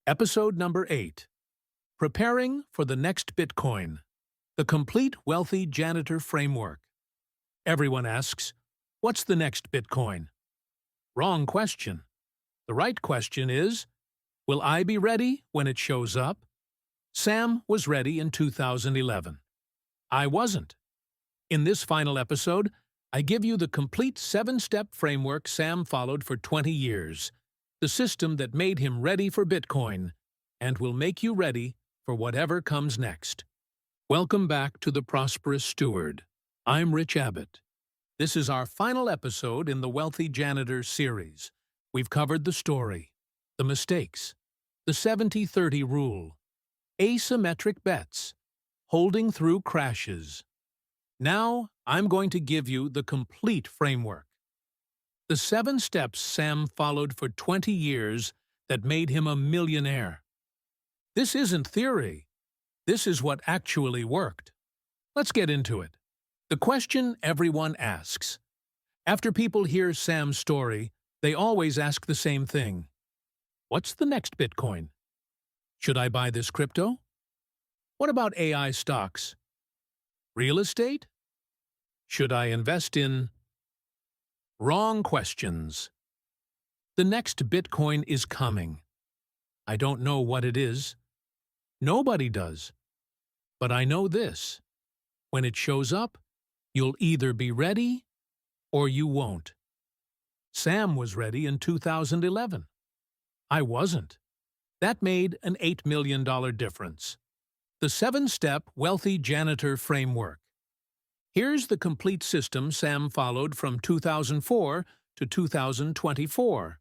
Episode number 8. Preparing for the Next Bitcoin. The Complete Wealthy Janitor Framework. Everyone asks, what's the next Bitcoin? Wrong question. The right question is, will I be ready when it shows up? Sam was ready in 2011. I wasn't. In this final episode, I give you the complete 7-step framework Sam followed for 20 years, the system that made him ready for Bitcoin, and will make you ready for whatever comes next. Welcome back to The Prosperous Steward. I'm Rich Abbott. This is our final episode in the Wealthy Janitor series. We've covered the story, the mistakes, the 70-30 rule, asymmetric bets, holding through crashes. Now, I'm going to give you the complete framework. The 7 steps Sam followed for 20 years that made him a millionaire. This isn't theory. This is what actually worked. Let's get into it. The question everyone asks. After people hear Sam's story, they always ask the same thing. What's the next Bitcoin? Should I buy this crypto? What about AI stocks? Real estate? Should I invest in... Wrong questions. The next Bitcoin is coming. I don't know what it is. Nobody does. But I know this. When it shows up, you'll either be ready or you won't. Sam was ready in 2011. I wasn't. That made an $8 million difference. The 7-step Wealthy Janitor Framework. Here's the complete system Sam followed from 2004 to 2024.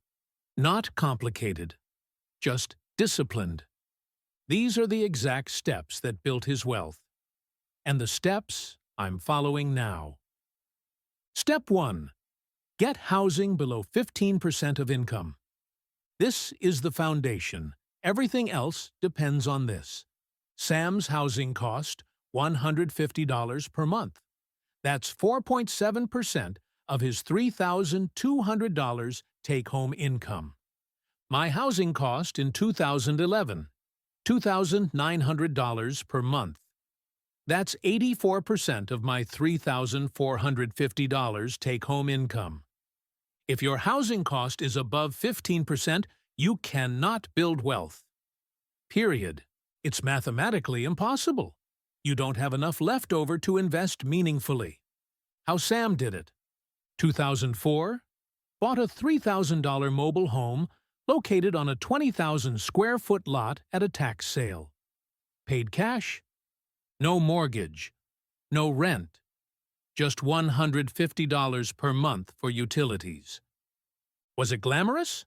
Not complicated, just disciplined. These are the exact steps that built his wealth. And the steps I'm following now. Step 1. Get housing below 15% of income. This is the foundation. Everything else depends on this. Sam's housing cost $150 per month. That's 4.7% of his $3,200 take-home income. My housing cost in 2011, $2,900 per month. That's 84% of my $3,450 take-home income. If your housing cost is above 15%, you cannot build wealth. Period. It's mathematically impossible. You don't have enough left over to invest meaningfully. How Sam did it. 2004, bought a $3,000 mobile home located on a 20,000 square foot lot at a tax sale. Paid cash. No mortgage. No rent. Just $150 per month for utilities. Was it glamorous?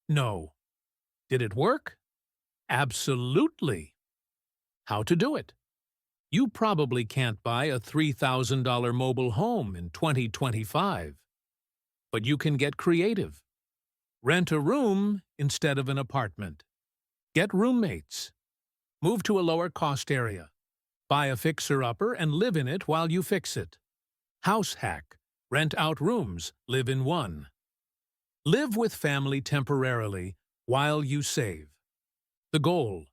No. Did it work? Absolutely. How to do it? You probably can't buy a $3,000 mobile home in 2025. But you can get creative. Rent a room instead of an apartment. Get roommates. Move to a lower-cost area. Buy a fixer-upper and live in it while you fix it. House hack. Rent out rooms, live in one. Live with family temporarily while you save. The goal.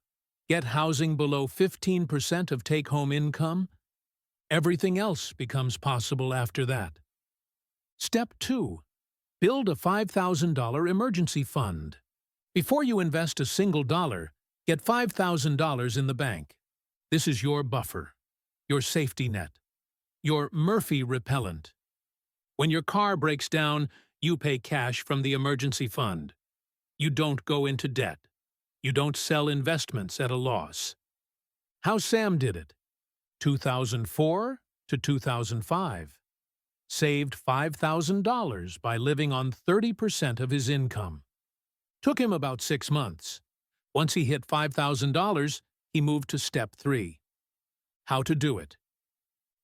Get housing below 15% of take-home income. Everything else becomes possible after that. Step 2. Build a $5,000 emergency fund. Before you invest a single dollar, get $5,000 in the bank. This is your buffer, your safety net, your Murphy repellent. When your car breaks down, you pay cash from the emergency fund. You don't go into debt. You don't sell investments at a loss. How Sam did it. 2004 to 2005. Saved $5,000 by living on 30% of his income. Took him about 6 months. Once he hit $5,000, he moved to step 3. How to do it.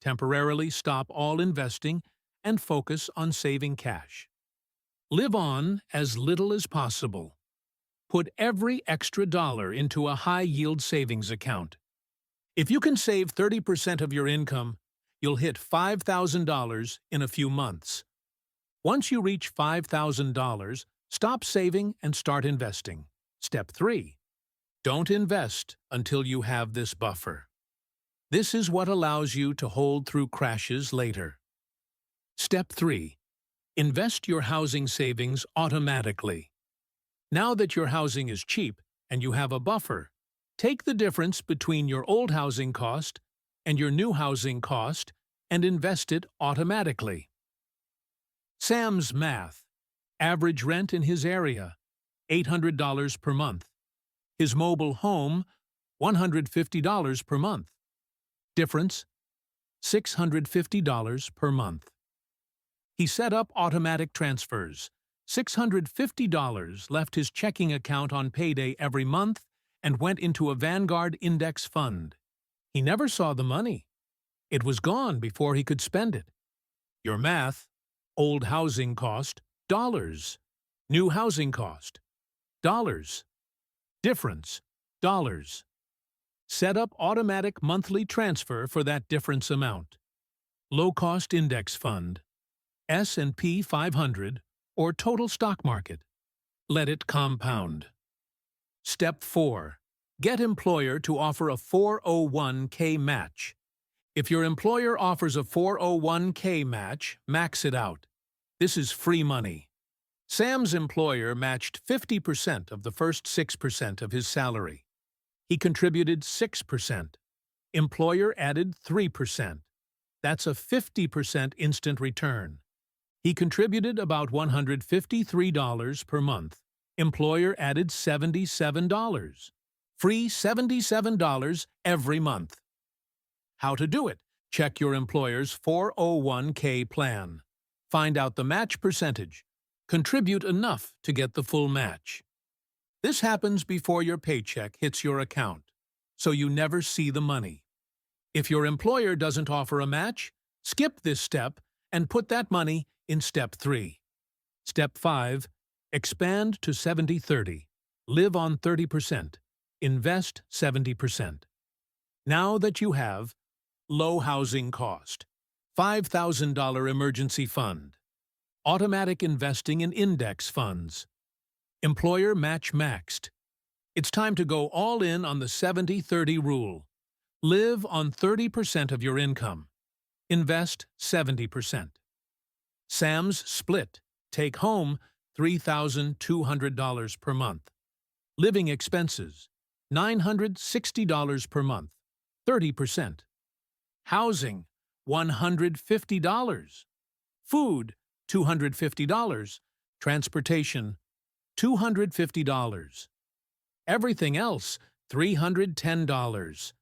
Temporarily stop all investing and focus on saving cash. Live on as little as possible. Put every extra dollar into a high-yield savings account. If you can save 30% of your income, you'll hit $5,000 in a few months. Once you reach $5,000, stop saving and start investing. Step 3. Don't invest until you have this buffer. This is what allows you to hold through crashes later. Step 3. Invest your housing savings automatically. Now that your housing is cheap and you have a buffer, take the difference between your old housing cost and your new housing cost and invest it automatically. Sam's math. Average rent in his area, $800 per month. His mobile home, $150 per month. Difference, $650 per month. He set up automatic transfers. $650 left his checking account on payday every month and went into a Vanguard index fund. He never saw the money. It was gone before he could spend it. Your math, old housing cost, dollars. New housing cost, dollars. Difference, dollars. Set up automatic monthly transfer for that difference amount. Low-cost index fund, S&P 500 or total stock market. Let it compound. Step 4. Get employer to offer a 401k match. If your employer offers a 401k match, max it out. This is free money. Sam's employer matched 50% of the first 6% of his salary. He contributed 6%. Employer added 3%. That's a 50% instant return. He contributed about $153 per month. Employer added $77. Free $77 every month. How to do it? Check your employer's 401k plan. Find out the match percentage. Contribute enough to get the full match. This happens before your paycheck hits your account, so you never see the money. If your employer doesn't offer a match, skip this step and put that money in Step 3. Step 5. Expand to 70-30. Live on 30%. Invest 70%. Now that you have low housing cost, $5,000 emergency fund, automatic investing in index funds, employer match maxed, it's time to go all in on the 70-30 rule. Live on 30% of your income. Invest 70%. Sam's split. Take home $3,200 per month. Living expenses, $960 per month, 30%. Housing, $150. Food, $250. Transportation, $250. Everything else, $310.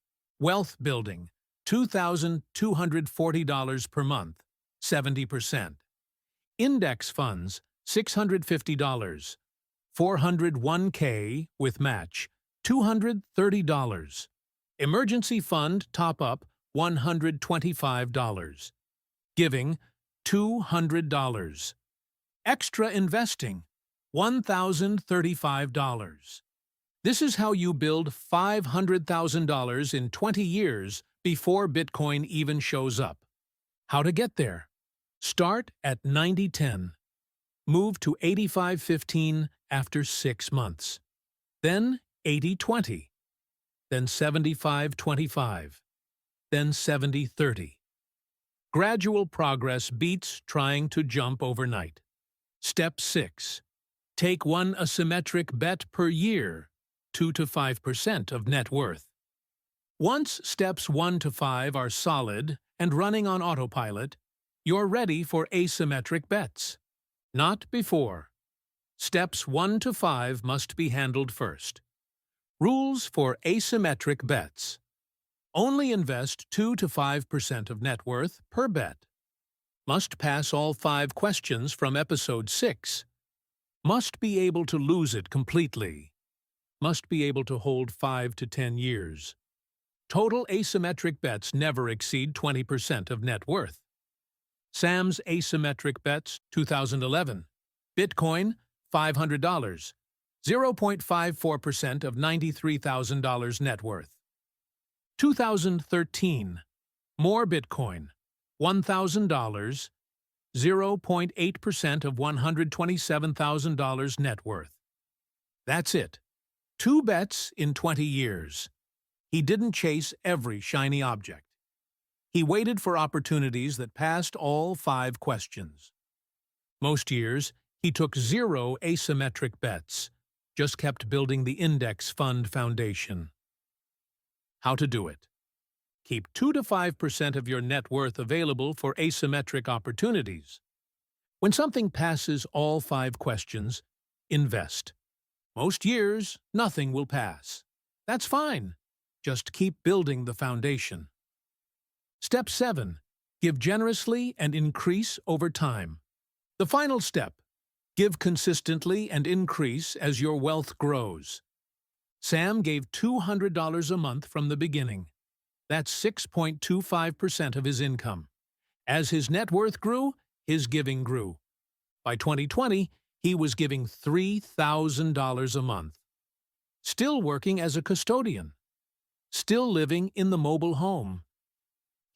Wealth building, $2,240 per month, 70%. Index funds, $650. 401k with match, $230. Emergency fund top-up, $125. Giving, $200. Extra investing, $1,035. This is how you build $500,000 in 20 years before Bitcoin even shows up. How to get there? Start at 90-10. Move to 85-15 after 6 months. Then 80-20. Then 75-25. Then 70-30. Gradual progress beats trying to jump overnight. Step 6. Take one asymmetric bet per year, 2 to 5% of net worth. Once steps 1 to 5 are solid and running on autopilot, you're ready for asymmetric bets. Not before. Steps 1 to 5 must be handled first. Rules for asymmetric bets. Only invest 2 to 5% of net worth per bet. Must pass all 5 questions from Episode 6. Must be able to lose it completely. Must be able to hold 5 to 10 years. Total asymmetric bets never exceed 20% of net worth. Sam's asymmetric bets, 2011. Bitcoin, $500. 0.54% of $93,000 net worth. 2013. More Bitcoin, $1,000. 0.8% of $127,000 net worth. That's it. 2 bets in 20 years. He didn't chase every shiny object. He waited for opportunities that passed all 5 questions. Most years, he took 0 asymmetric bets, just kept building the index fund foundation. How to do it? Keep 2 to 5% of your net worth available for asymmetric opportunities. When something passes all 5 questions, invest. Most years, nothing will pass. That's fine. Just keep building the foundation. Step 7. Give generously and increase over time. The final step. Give consistently and increase as your wealth grows. Sam gave $200 a month from the beginning. That's 6.25% of his income. As his net worth grew, his giving grew. By 2020, he was giving $3,000 a month. Still working as a custodian. Still living in the mobile home.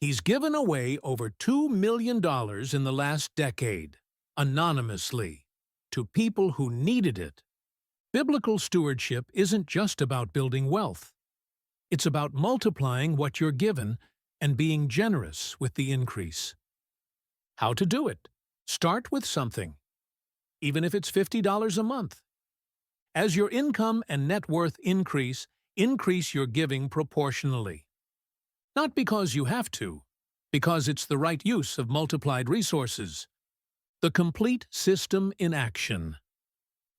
He's given away over $2 million in the last decade, anonymously, to people who needed it. Biblical stewardship isn't just about building wealth. It's about multiplying what you're given and being generous with the increase. How to do it? Start with something, even if it's $50 a month. As your income and net worth increase your giving proportionally. Not because you have to, because it's the right use of multiplied resources. The complete system in action.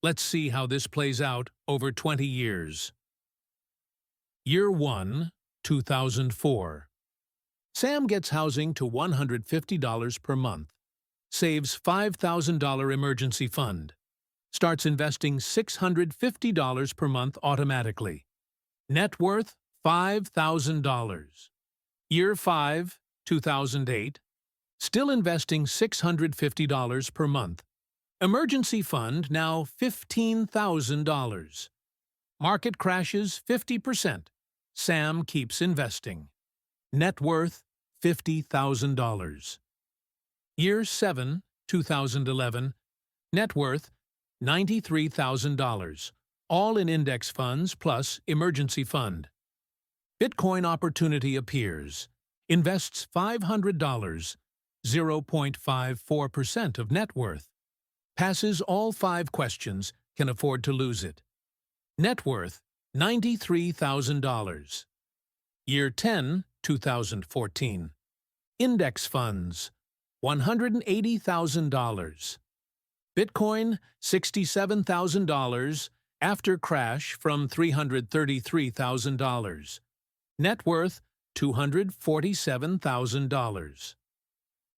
Let's see how this plays out over 20 years. Year 1, 2004. Sam gets housing to $150 per month. Saves $5,000 emergency fund. Starts investing $650 per month automatically. Net worth $5,000. Year 5, 2008. Still investing $650 per month. Emergency fund now $15,000. Market crashes 50%. Sam keeps investing. Net worth $50,000. Year 7, 2011. Net worth $93,000. All in index funds plus emergency fund. Bitcoin opportunity appears. Invests $500. 0.54% of net worth. Passes all 5 questions, can afford to lose it. Net worth $93,000. Year 10, 2014. Index funds $180,000. Bitcoin $67,000 after crash from $333,000. Net worth $247,000.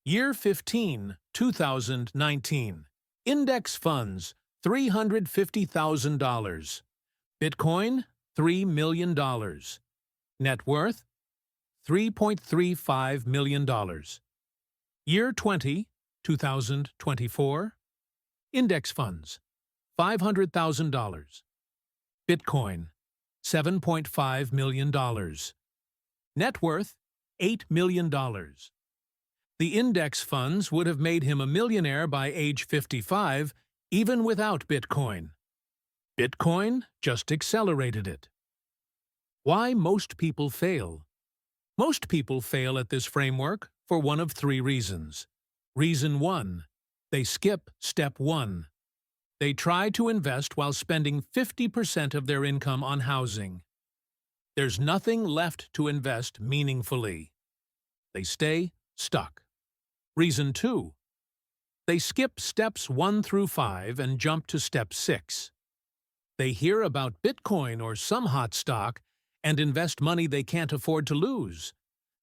Year 15, 2019. Index funds $350,000. Bitcoin $3 million. Net worth $3.35 million. Year 20, 2024. Index funds $500,000. Bitcoin $7.5 million. Net worth $8 million. The index funds would have made him a millionaire by age 55, even without Bitcoin. Bitcoin just accelerated it. Why most people fail? Most people fail at this framework for one of 3 reasons. Reason 1. They skip step 1. They try to invest while spending 50% of their income on housing. There's nothing left to invest meaningfully. They stay stuck. Reason 2. They skip steps 1 through 5 and jump to step 6. They hear about Bitcoin or some hot stock and invest money they can't afford to lose.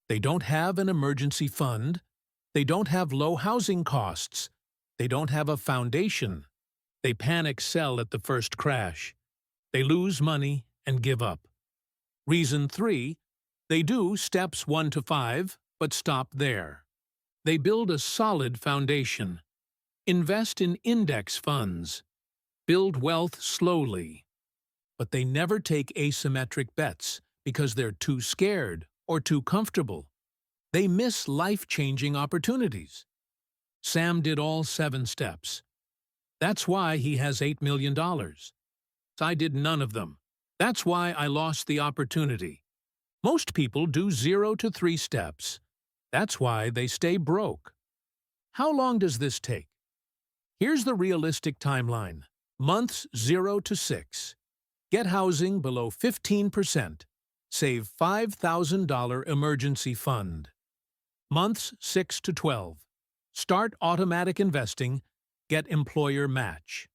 They don't have an emergency fund. They don't have low housing costs. They don't have a foundation. They panic sell at the first crash. They lose money and give up. Reason 3. They do steps 1 to 5, but stop there. They build a solid foundation. Invest in index funds. Build wealth slowly. But they never take asymmetric bets because they're too scared or too comfortable. They miss life-changing opportunities. Sam did all 7 steps. That's why he has $8 million. I did none of them. That's why I lost the opportunity. Most people do 0 to 3 steps. That's why they stay broke. How long does this take? Here's the realistic timeline. Months 0 to 6. Get housing below 15%. Save $5,000 emergency fund. Months 6 to 12. Start automatic investing. Get employer match.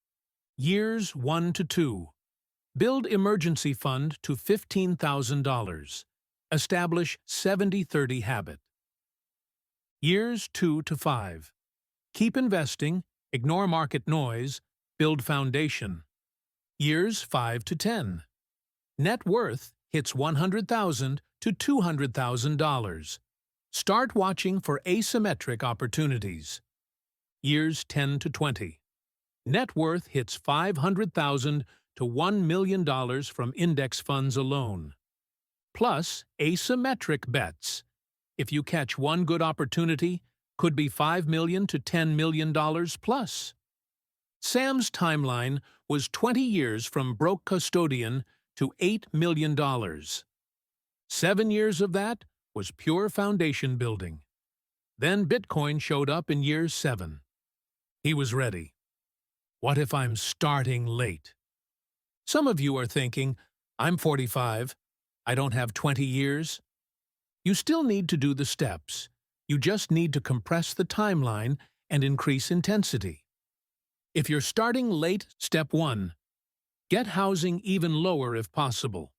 Years 1 to 2. Build emergency fund to $15,000. Establish 70-30 habit. Years 2 to 5. Keep investing, ignore market noise, build foundation. Years 5 to 10. Net worth hits $100,000 to $200,000. Start watching for asymmetric opportunities. Years 10 to 20. Net worth hits $500,000 to $1 million from index funds alone. Plus asymmetric bets. If you catch one good opportunity, could be $5 million to $10 million plus. Sam's timeline was 20 years from broke custodian to $8 million. 7 years of that was pure foundation building. Then Bitcoin showed up in year 7. He was ready. What if I'm starting late? Some of you are thinking, I'm 45. I don't have 20 years. You still need to do the steps. You just need to compress the timeline and increase intensity. If you're starting late, step 1. Get housing even lower if possible.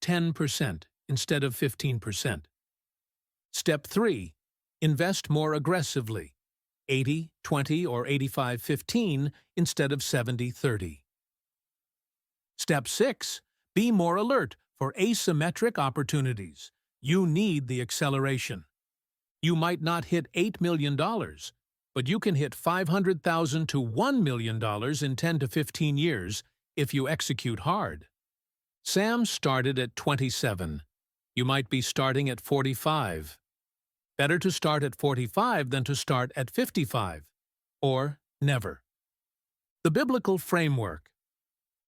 10% instead of 15%. Step 3. Invest more aggressively. 80-20 or 85-15 instead of 70-30. Step 6. Be more alert for asymmetric opportunities. You need the acceleration. You might not hit $8 million, but you can hit $500,000 to $1 million in 10 to 15 years if you execute hard. Sam started at 27. You might be starting at 45. Better to start at 45 than to start at 55. Or never. The biblical framework.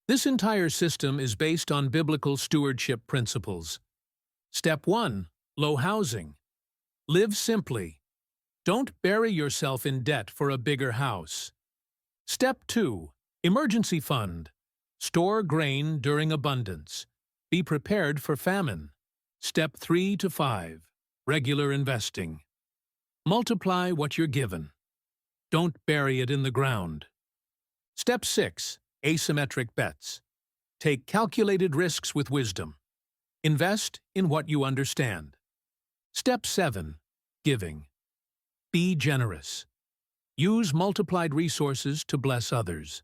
This entire system is based on biblical stewardship principles. Step 1. Low housing. Live simply. Don't bury yourself in debt for a bigger house. Step 2. Emergency fund. Store grain during abundance. Be prepared for famine. Step 3 to 5. Regular investing. Multiply what you're given. Don't bury it in the ground. Step 6. Asymmetric bets. Take calculated risks with wisdom. Invest in what you understand. Step 7. Giving. Be generous. Use multiplied resources to bless others.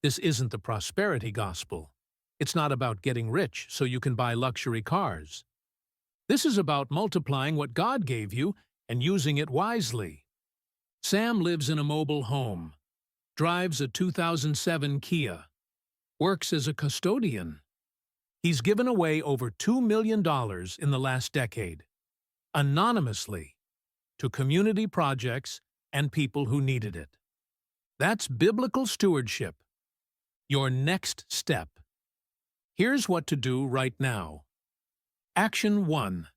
This isn't the prosperity gospel. It's not about getting rich so you can buy luxury cars. This is about multiplying what God gave you and using it wisely. Sam lives in a mobile home, drives a 2007 Kia, works as a custodian. He's given away over $2 million in the last decade, anonymously, to community projects and people who needed it. That's biblical stewardship. Your next step. Here's what to do right now. Action 1.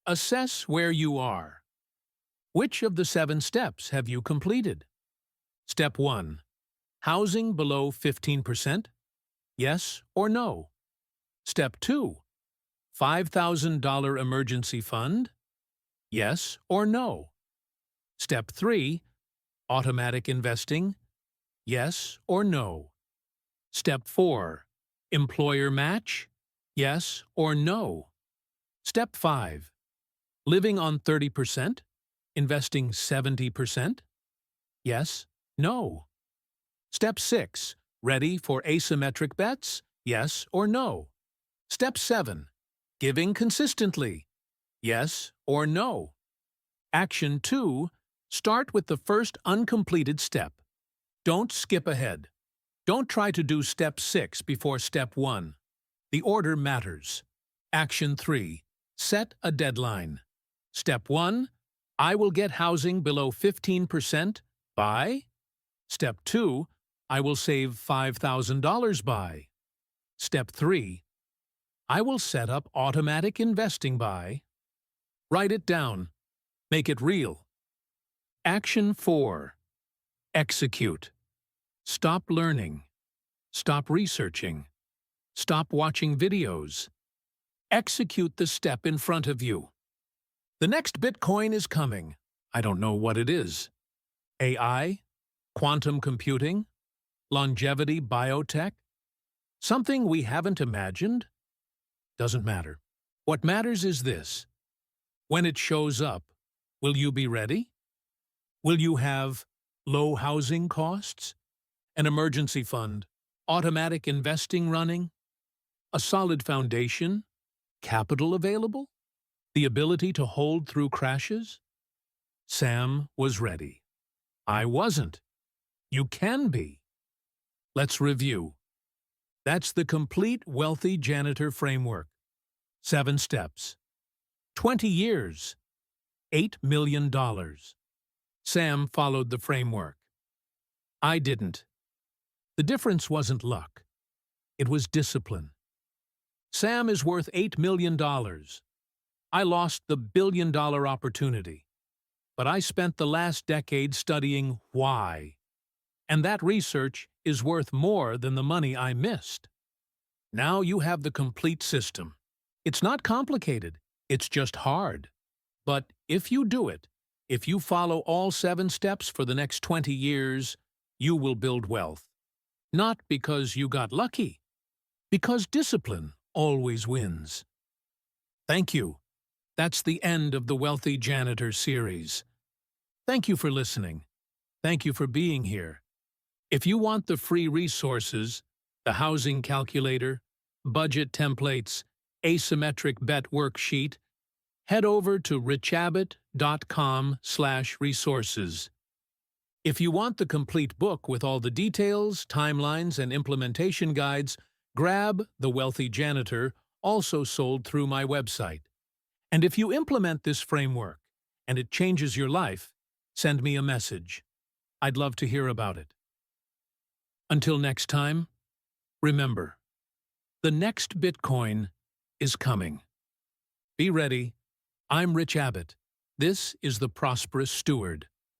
Assess where you are. Which of the 7 steps have you completed? Step 1. Housing below 15%? Yes or no? Step 2. $5,000 emergency fund? Yes or no? Step 3. Automatic investing? Yes or no? Step 4. Employer match? Yes or no? Step 5. Living on 30%? Investing 70%? Yes, no. Step 6. Ready for asymmetric bets? Yes or no? Step 7. Giving consistently? Yes or no? Action 2. Start with the first uncompleted step. Don't skip ahead. Don't try to do step 6 before step 1. The order matters. Action 3. Set a deadline. Step 1. I will get housing below 15% by? Step 2. I will save $5,000 by? Step 3. I will set up automatic investing by. Write it down. Make it real. Action 4. Execute. Stop learning. Stop researching. Stop watching videos. Execute the step in front of you. The next Bitcoin is coming. I don't know what it is. AI? Quantum computing? Longevity biotech? Something we haven't imagined? Doesn't matter. What matters is this. When it shows up, will you be ready? Will you have low housing costs, an emergency fund, automatic investing running, a solid foundation, capital available, the ability to hold through crashes? Sam was ready. I wasn't. You can be. Let's review. That's the complete wealthy janitor framework. 7 steps. 20 years. $8 million. Sam followed the framework. I didn't. The difference wasn't luck. It was discipline. Sam is worth $8 million. I lost the billion-dollar opportunity. But I spent the last decade studying why. And that research is worth more than the money I missed. Now you have the complete system. It's not complicated. It's just hard. But if you do it, if you follow all 7 steps for the next 20 years, you will build wealth. Not because you got lucky, because discipline always wins. Thank you. That's the end of the Wealthy Janitor series. Thank you for listening. Thank you for being here. If you want the free resources, the housing calculator, budget templates, asymmetric bet worksheet, head over to richabbott.com/resources. If you want the complete book with all the details, timelines, and implementation guides, grab The Wealthy Janitor, also sold through my website. And if you implement this framework and it changes your life, send me a message. I'd love to hear about it. Until next time, remember, the next Bitcoin is coming. Be ready. I'm Rich Abbott. This is The Prosperous Steward.